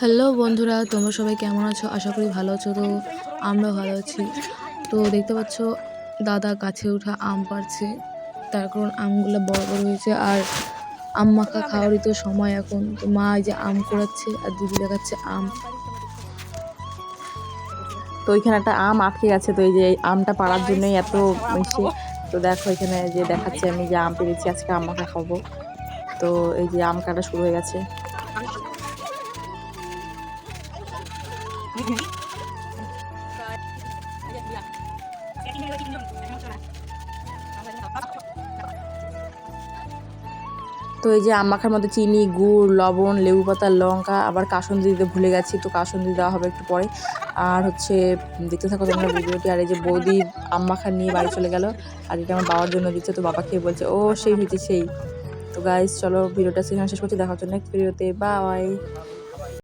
Hello বন্ধুরা, তোমরা সবাই কেমন আছো? আশা করি ভালো আছো। তো আমরাও ভালো আছি। তো দেখতে পাচ্ছ দাদা গাছে ওঠা আম পাড়ছে, তার কারণ আমগুলো বড় বড় হয়েছে আর আম মাখা খাওয়ারই তো সময় এখন। তো মা এই যে আম কুড়াচ্ছে আর দিদি দেখাচ্ছে আম। তো ওইখানে একটা আম আটকে গেছে, তো এই যে এই আমটা পাড়ার জন্যই এত মিষ্টি। তো দেখো এখানে যে দেখাচ্ছে আমি যে আম পেরেছি, আজকে আম মাখা খাবো। তো এই যে আম কাটা শুরু হয়ে গেছে। তো এই যে আম মাখার মধ্যে চিনি, গুড়, লবণ, লেবু পাতা, লঙ্কা, আবার কাসুন্দি দিতে ভুলে গেছি, তো কাসুন্দি দেওয়া হবে একটু পরে। আর হচ্ছে দেখতে থাকো তোমরা ভিডিওটি। আর এই যে বৌদি আম মাখা নিয়ে বাড়ি চলে গেল, আর এটা আমার বাবার জন্য দিচ্ছে। তো বাবা খেয়ে বলছে ও সেই হয়েছে সেই। তো গাইস চলো ভিডিওটা সেখানে শেষ করছি, দেখা হচ্ছে নেক্সট ভিডিওতে, বাই।